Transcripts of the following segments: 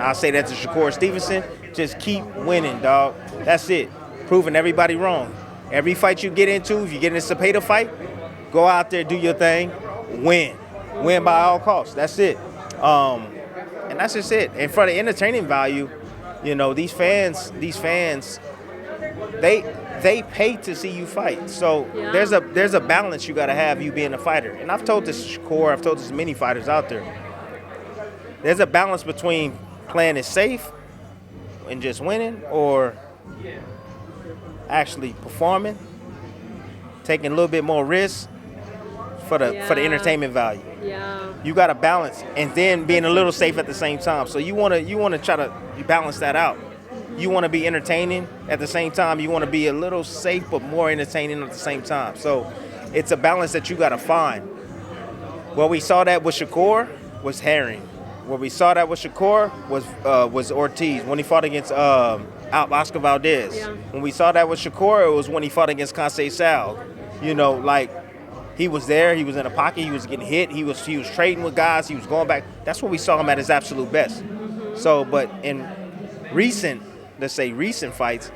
I'll say that to Shakur Stevenson. Just keep winning, dog. That's it. Proving everybody wrong. Every fight you get into, if you get in a Cepeda fight, go out there, do your thing, win. Win by all costs. That's it. And that's just it. And for the entertaining value, these fans, they pay to see you fight. So there's a balance you got to have, you being a fighter. And I've told this to Shakur, I've told this to many fighters out there. There's a balance between playing it safe and just winning, or actually performing, taking a little bit more risk for the entertainment value. Yeah. You got to balance, and then being a little safe at the same time. So you want to try to balance that out. You want to be entertaining at the same time. You want to be a little safe but more entertaining at the same time. So it's a balance that you got to find. Well, we saw that with Shakur was Herring. Where we saw that with Shakur was Ortiz when he fought against Oscar Valdez. Yeah. When we saw that with Shakur, it was when he fought against Conceição. He was there, he was in a pocket, he was getting hit, he was trading with guys, he was going back. That's where we saw him at his absolute best. So, but in recent fights,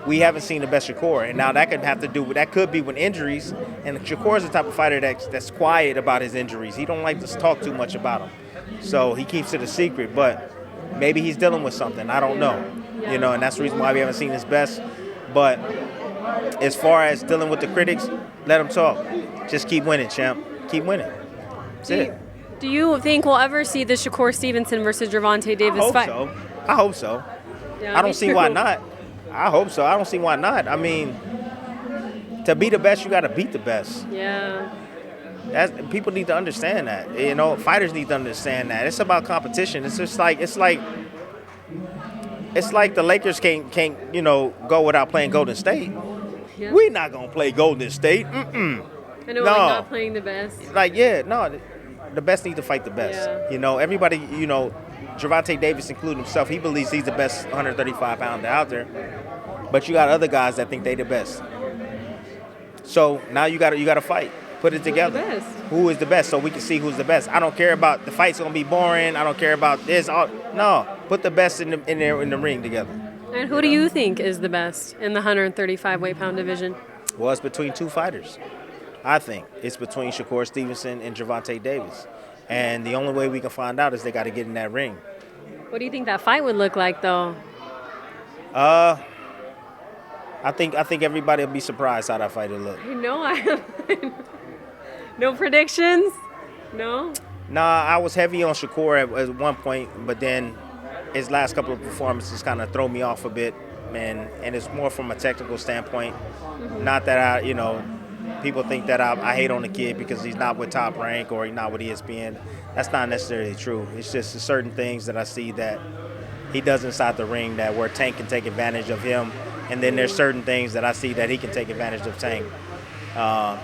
we haven't seen the best Shakur. And now that could be with injuries. And Shakur is the type of fighter that's quiet about his injuries. He don't like to talk too much about them. So he keeps it a secret, but maybe he's dealing with something. I don't know. And that's the reason why we haven't seen his best. But as far as dealing with the critics, let them talk. Just keep winning, champ. Keep winning. That's it. Do you think we'll ever see the Shakur Stevenson versus Gervonta Davis fight? I hope so. Yeah, I don't see why not. I hope so. I don't see why not. I mean, to be the best, you got to beat the best. Yeah. People need to understand that. Fighters need to understand that. It's about competition. It's just like it's like the Lakers can't go without playing Golden State. Yeah. We're not gonna play Golden State. I know, not playing the best. The best need to fight the best. Yeah. Everybody. Gervonta Davis, including himself, he believes he's the best 135-pounder out there. But you got other guys that think they the best. So now you got to fight. Put it together. Who's the best? Who is the best, so we can see who's the best. I don't care about the fight's gonna be boring. I don't care about this. No, put the best in the ring together. And who do you think is the best in the 135 weight pound division? Well, it's between two fighters. I think it's between Shakur Stevenson and Gervonta Davis. And the only way we can find out is they got to get in that ring. What do you think that fight would look like, though? I think everybody will be surprised how that fight will look. I know. No predictions? No? Nah, I was heavy on Shakur at one point, but then his last couple of performances kind of throw me off a bit, and it's more from a technical standpoint. Mm-hmm. Not that people think that I hate on the kid because he's not with Top Rank or he's not with ESPN. That's not necessarily true. It's just certain things that I see that he does inside the ring that where Tank can take advantage of him, and then there's certain things that I see that he can take advantage of Tank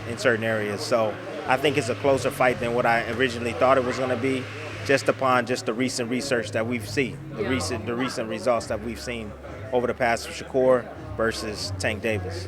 in certain areas. So I think it's a closer fight than what I originally thought it was going to be, just upon the recent research that we've seen, the recent results that we've seen over the past Shakur versus Tank Davis.